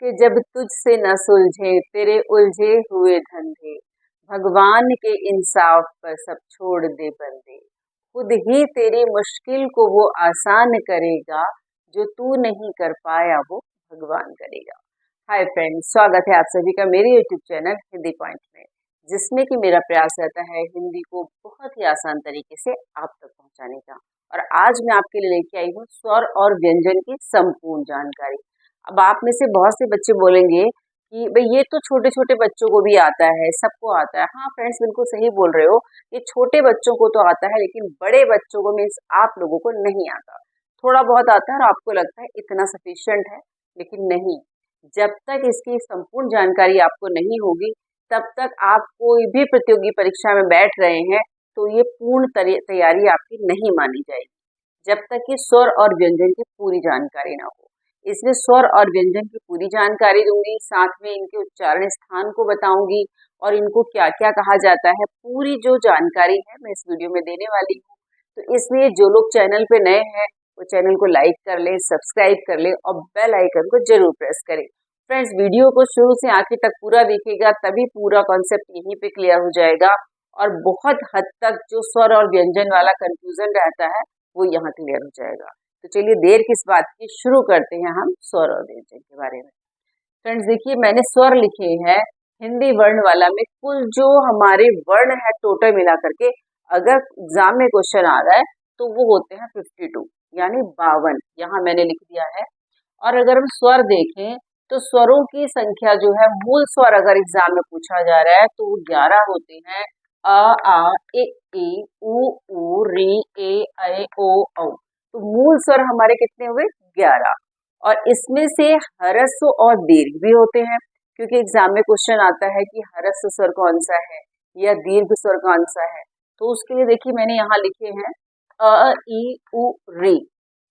कि जब तुझसे न सुलझे तेरे उलझे हुए धंधे, भगवान के इंसाफ पर सब छोड़ दे बंदे। खुद ही तेरी मुश्किल को वो आसान करेगा, जो तू नहीं कर पाया वो भगवान करेगा। हाय फ्रेंड्स, स्वागत है आप सभी का मेरे यूट्यूब चैनल हिंदी पॉइंट में, जिसमें कि मेरा प्रयास रहता है हिंदी को बहुत ही आसान तरीके से आप तक पहुंचाने का। और आज मैं आपके लिए लेके आई हूँ स्वर और व्यंजन की संपूर्ण जानकारी। अब आप में से बहुत से बच्चे बोलेंगे कि भाई ये तो छोटे छोटे बच्चों को भी आता है, सबको आता है। हाँ फ्रेंड्स, बिल्कुल सही बोल रहे हो, ये छोटे बच्चों को तो आता है, लेकिन बड़े बच्चों को मीन्स आप लोगों को नहीं आता। थोड़ा बहुत आता है और आपको लगता है इतना सफिशिएंट है, लेकिन नहीं। जब तक इसकी संपूर्ण जानकारी आपको नहीं होगी, तब तक आप कोई भी प्रतियोगी परीक्षा में बैठ रहे हैं तो ये पूर्ण तैयारी आपकी नहीं मानी जाएगी, जब तक कि स्वर और व्यंजन की पूरी जानकारी ना हो। इसलिए स्वर और व्यंजन की पूरी जानकारी दूंगी, साथ में इनके उच्चारण स्थान को बताऊंगी और इनको क्या क्या कहा जाता है। पूरी जो जानकारी है मैं इस वीडियो में देने वाली हूँ। तो इसलिए जो लोग चैनल पे नए हैं वो चैनल को लाइक कर ले, सब्सक्राइब कर ले और बेल आइकन को जरूर प्रेस करें। फ्रेंड्स, वीडियो को शुरू से आखिर तक पूरा देखिएगा, तभी पूरा कॉन्सेप्ट यहीं पे क्लियर हो जाएगा और बहुत हद तक जो स्वर और व्यंजन वाला कंफ्यूजन रहता है वो यहाँ क्लियर हो जाएगा। तो चलिए देर किस बात की, शुरू करते हैं हम स्वर और व्यंजन के बारे में। फ्रेंड्स देखिए, मैंने स्वर लिखे हैं हिंदी वर्ण वाला में। कुल जो हमारे वर्ण है टोटल मिला करके, अगर एग्जाम में क्वेश्चन आ रहा है तो वो होते हैं 52, यानी 52। यहाँ मैंने लिख दिया है। और अगर हम स्वर देखें तो स्वरों की संख्या जो है, मूल स्वर अगर एग्जाम में पूछा जा रहा है तो वो 11 होते हैं। अ आ ए ई उ री ए ऐ ओ औ। तो मूल स्वर हमारे कितने हुए? 11। और इसमें से ह्रस्व और दीर्घ भी होते हैं, क्योंकि एग्जाम में क्वेश्चन आता है कि ह्रस्व स्वर कौन सा है या दीर्घ स्वर कौन सा है। तो उसके लिए देखिए मैंने यहाँ लिखे हैं अ ई उ री।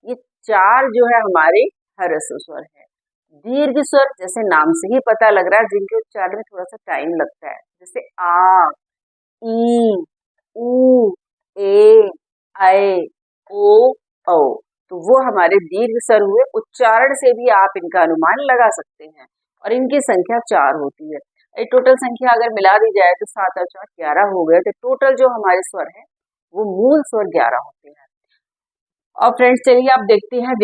ये 4 जो है हमारे ह्रस्व स्वर है। दीर्घ स्वर जैसे नाम से ही पता लग रहा है, जिनके उच्चारण में थोड़ा सा टाइम लगता है, जैसे आ, ई, उ, ए, ऐ, ओ, औ। तो वो हमारे दीर्घ स्वर हुए। उच्चारण से भी आप इनका अनुमान लगा सकते हैं और इनकी संख्या 4 होती है। ये टोटल संख्या अगर मिला दी जाए तो 7 और 4 11 हो गए। तो टोटल जो हमारे स्वर है वो मूल स्वर 11 होते हैं। और फ्रेंड्स चलिए आप देखते हैं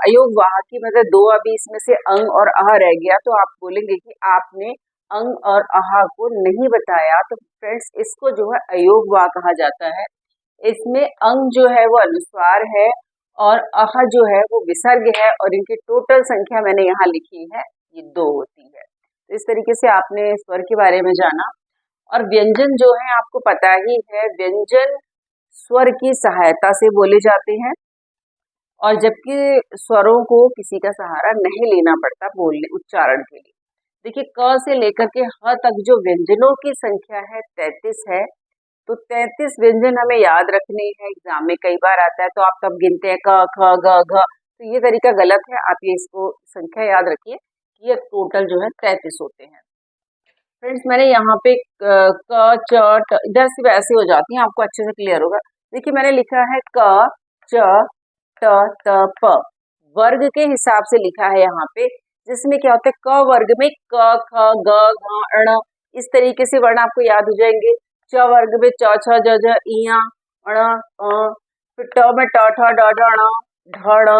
अयोग वाह की, मतलब 2 अभी इसमें से अंग और आह रह गया। तो आप बोलेंगे कि आपने अंग और आह को नहीं बताया। तो फ्रेंड्स इसको जो है अयोग वाह कहा जाता है। इसमें अंग जो है वो अनुस्वार है और आह जो है वो विसर्ग है, और इनकी टोटल संख्या मैंने यहाँ लिखी है, ये 2 होती है। तो इस तरीके से आपने स्वर के बारे में जाना। और व्यंजन जो है आपको पता ही है, व्यंजन स्वर की सहायता से बोले जाते हैं, और जबकि स्वरों को किसी का सहारा नहीं लेना पड़ता बोलने उच्चारण के लिए। देखिए क से लेकर के ह तक जो व्यंजनों की संख्या है 33 है। तो 33 व्यंजन हमें याद रखने हैं, एग्जाम में कई बार आता है। तो आप कब गिनते हैं? क ख ग घ। तो ये तरीका गलत है, आप ये इसको संख्या याद रखिए कि ये टोटल जो है 33 होते हैं। फ्रेंड्स मैंने यहाँ पे क च ट, इधर से वैसे हो जाती हैं, आपको अच्छे से क्लियर होगा। देखिए मैंने लिखा है क च ट त प, वर्ग के हिसाब से लिखा है यहाँ पे, जिसमें क्या होता है क वर्ग में क ख ग घ ण, इस तरीके से वर्ण आपको याद हो जाएंगे। च वर्ग में च छ ज झ इया ण अ, फिर ट में ट ठ ड ढ ण ढ ण,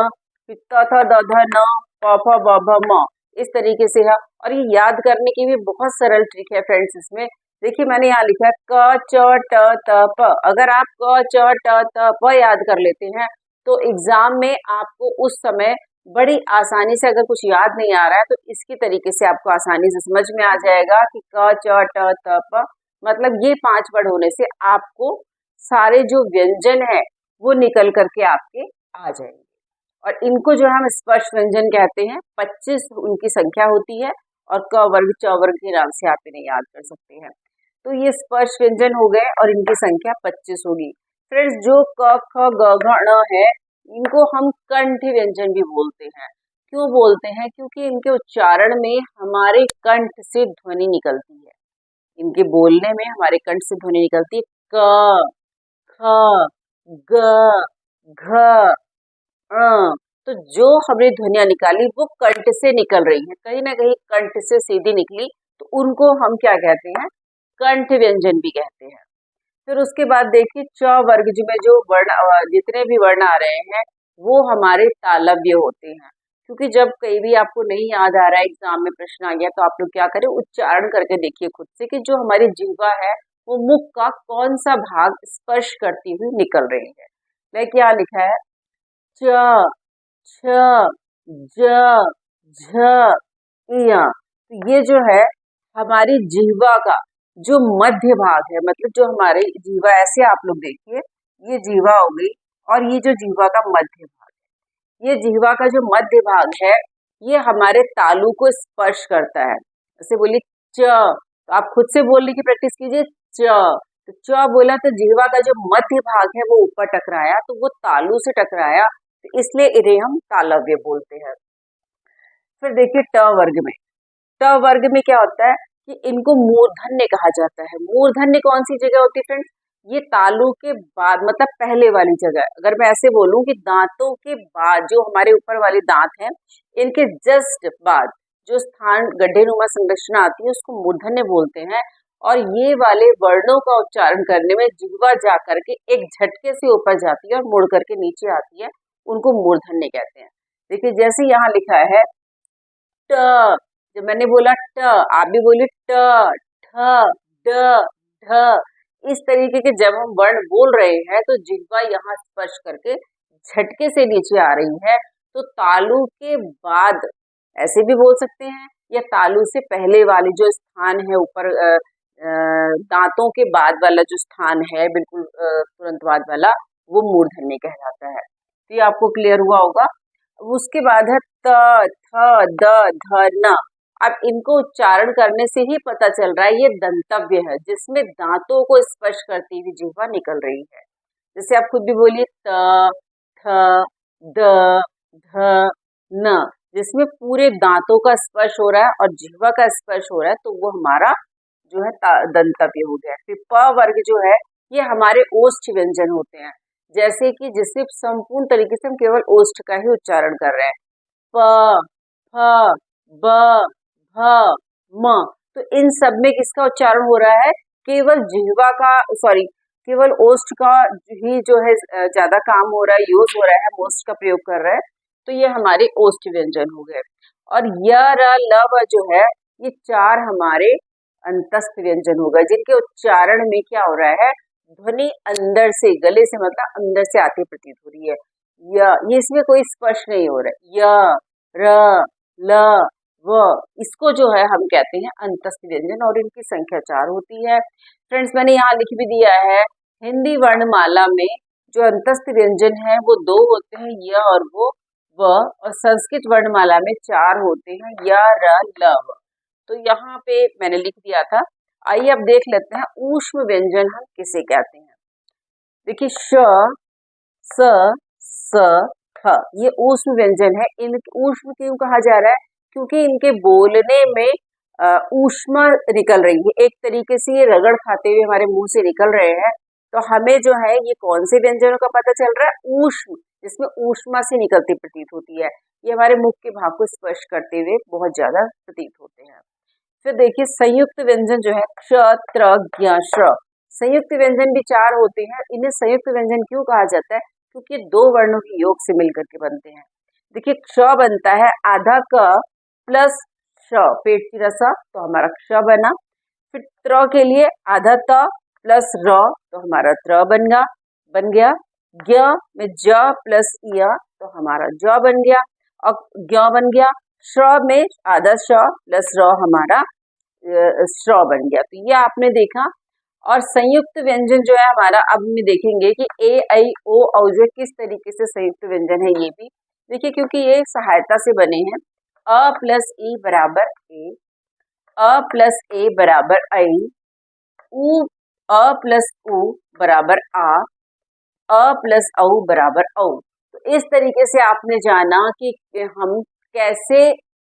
फिर त थ द ध न प फ ब भ म, इस तरीके से है। और ये याद करने की भी बहुत सरल ट्रिक है फ्रेंड्स इसमें। देखिए मैंने यहाँ लिखा है क च ट त प। अगर आप क च ट त प याद कर लेते हैं तो एग्जाम में आपको उस समय बड़ी आसानी से, अगर कुछ याद नहीं आ रहा है तो इसकी तरीके से आपको आसानी से समझ में आ जाएगा कि क च ट त प, मतलब ये 5 वर्ड होने से आपको सारे जो व्यंजन है वो निकल करके आपके आ जाएंगे। और इनको जो हम स्पर्श व्यंजन कहते हैं। 25 उनकी संख्या होती है और क वर्ग च वर्ग के नाम से आप इन्हें याद कर सकते हैं। तो ये स्पर्श व्यंजन हो गए और इनकी संख्या 25 होगी। फ्रेंड्स जो क ख ग घ ण है, इनको हम कंठ व्यंजन भी बोलते हैं। क्यों बोलते हैं? क्योंकि इनके उच्चारण में हमारे कंठ से ध्वनि निकलती है, इनके बोलने में हमारे कंठ से ध्वनि निकलती है। क ख ग घ तो जो हमने ध्वनियां निकाली वो कंठ से निकल रही है, कहीं ना कहीं कंठ से सीधी निकली, तो उनको हम क्या कहते हैं, कंठ व्यंजन भी कहते हैं। फिर उसके बाद देखिए च वर्ग में जो वर्ण जितने भी वर्ण आ रहे हैं वो हमारे तालव्य होते हैं। क्योंकि जब कहीं भी आपको नहीं याद आ रहा है, एग्जाम में प्रश्न आ गया, तो आप लोग क्या करें, उच्चारण करके देखिए खुद से कि जो हमारी जिह्वा है वो मुख का कौन सा भाग स्पर्श करती हुई निकल रही है। लाइक क्या लिखा है, च, छ, ज, झ, इया। तो ये जो है हमारी जिह्वा का जो मध्य भाग है, मतलब जो हमारे जीवा, ऐसे आप लोग देखिए, ये जीवा हो गई और ये जो जीवा का मध्य भाग है, ये जीवा का जो मध्य भाग है ये हमारे तालु को स्पर्श करता है। जैसे बोलिए च, तो आप खुद से बोलने की प्रैक्टिस कीजिए, च। तो च बोला तो जीवा का जो मध्य भाग है वो ऊपर टकराया, तो वो तालु से टकराया, तो इसलिए इन्हें हम तालव्य बोलते हैं। फिर देखिए ट वर्ग में, ट वर्ग में क्या होता है कि इनको मूर्धन्य कहा जाता है। मूर्धन्य कौन सी जगह होती है फ्रेंड्स, ये तालु के बाद, मतलब पहले वाली जगह। अगर मैं ऐसे बोलूं कि दांतों के बाद, जो हमारे ऊपर वाले दांत हैं, इनके जस्ट बाद जो स्थान गड्ढेनुमा संरचना आती है उसको मूर्धन्य बोलते हैं। और ये वाले वर्णों का उच्चारण करने में जिह्वा जा करके एक झटके से ऊपर जाती है और मुड़ करके नीचे आती है, उनको मूर्धन्य कहते हैं। देखिए जैसे यहाँ लिखा है ट, जब मैंने बोला ट, आप भी बोलिए ट, ठ, ड, ढ। इस तरीके के जब हम वर्ण बोल रहे हैं तो जिह्वा यहाँ स्पर्श करके झटके से नीचे आ रही है, तो तालु के बाद ऐसे भी बोल सकते हैं, या तालु से पहले वाले जो स्थान है ऊपर, दांतों के बाद वाला जो स्थान है बिल्कुल तुरंत बाद वाला, वो मूर्धन्य कहलाता है। तो ये आपको क्लियर हुआ होगा। उसके बाद है त, थ, द, ध, न। अब इनको उच्चारण करने से ही पता चल रहा है ये दंतव्य है, जिसमें दांतों को स्पर्श करती हुई जिह्वा निकल रही है। जैसे आप खुद भी बोलिए त, थ, द, ध, न, जिसमें पूरे दांतों का स्पर्श हो रहा है और जिह्वा का स्पर्श हो रहा है, तो वो हमारा जो है दंतव्य हो गया। फिर प वर्ग जो है ये हमारे ओष्ठ व्यंजन होते हैं, जैसे कि जिससे संपूर्ण तरीके से हम केवल ओष्ठ का ही उच्चारण कर रहे हैं, प, फ, ब, भ, म। तो इन सब में किसका उच्चारण हो रहा है, केवल जिह्वा का, सॉरी, केवल ओष्ठ का ही जो है ज्यादा काम हो रहा है, यूज हो रहा है, हम ओष्ठ का प्रयोग कर रहे हैं, तो ये हमारे ओष्ठ व्यंजन हो गए। और य, र, ल, व जो है ये चार हमारे अंतस्थ व्यंजन हो गए, जिनके उच्चारण में क्या हो रहा है, ध्वनि अंदर से, गले से मतलब अंदर से आती प्रतीत हो रही है। ये इसमें कोई स्पर्श नहीं हो रहा है। य, र, ल, व, इसको जो है हम कहते हैं अंतस्थ व्यंजन, और इनकी संख्या 4 होती है। फ्रेंड्स मैंने यहाँ लिख भी दिया है, हिंदी वर्णमाला में जो अंतस्थ व्यंजन है वो 2 होते हैं, य और वो, व, और संस्कृत वर्णमाला में 4 होते हैं, य, र, ल, व। तो यहाँ पे मैंने लिख दिया था। आइए अब देख लेते हैं ऊष्म व्यंजन हम किसे कहते हैं। देखिए श, स, स, थ, ये ऊष्म व्यंजन है। इन ऊष्म क्यों कहा जा रहा है, क्योंकि इनके बोलने में ऊष्मा निकल रही है, एक तरीके से ये रगड़ खाते हुए हमारे मुंह से निकल रहे हैं। तो हमें जो है ये कौन से व्यंजनों का पता चल रहा है, ऊष्म, जिसमें ऊष्मा से निकलती प्रतीत होती है। ये हमारे मुख के भाग को स्पर्श करते हुए बहुत ज्यादा प्रतीत होते हैं। फिर देखिए संयुक्त व्यंजन जो है क्ष, त्र, ज्ञ, श्र। संयुक्त व्यंजन भी 4 होते हैं। इन्हें संयुक्त व्यंजन क्यों कहा जाता है, क्योंकि 2 वर्णों के योग से मिलकर के बनते हैं। देखिए क्ष बनता है आधा क प्लस श, पेट की रसा, तो हमारा क्ष बना। फिर त्र के लिए आधा त प्लस र, तो हमारा त्र बन गया। ज्ञ में ज प्लस य, तो हमारा ज बन गया, और ज्ञ बन गया। श्र में आधा श प्लस र, हमारा श्र बन गया। तो ये आपने देखा। और संयुक्त व्यंजन जो है हमारा, अब हम देखेंगे कि ए, ऐ, ओ, औ जो किस तरीके से संयुक्त व्यंजन है। ये भी देखिए, क्योंकि ये सहायता से बने हैं। अ प्लस ई बराबर ए, अ प्लस ए बराबर ऐ, उ, अ प्लस उ बराबर आ, अ प्लस औ बराबर औ। तो इस तरीके से आपने जाना कि हम कैसे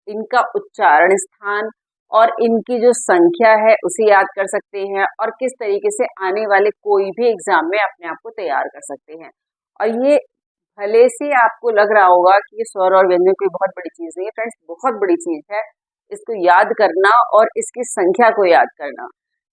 इनका उच्चारण स्थान और इनकी जो संख्या है उसे याद कर सकते हैं, और किस तरीके से आने वाले कोई भी एग्जाम में अपने आप को तैयार कर सकते हैं। और ये भले से आपको लग रहा होगा कि ये स्वर और व्यंजन कोई बहुत बड़ी चीज नहीं है, फ्रेंड्स बहुत बड़ी चीज है इसको याद करना और इसकी संख्या को याद करना।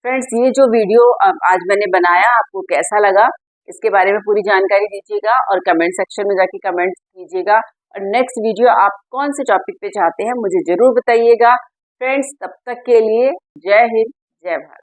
फ्रेंड्स ये जो वीडियो आज मैंने बनाया आपको कैसा लगा, इसके बारे में पूरी जानकारी दीजिएगा और कमेंट सेक्शन में जाके कमेंट कीजिएगा। और नेक्स्ट वीडियो आप कौन से टॉपिक पे चाहते हैं मुझे जरूर बताइएगा। फ्रेंड्स तब तक के लिए जय हिंद जय भारत।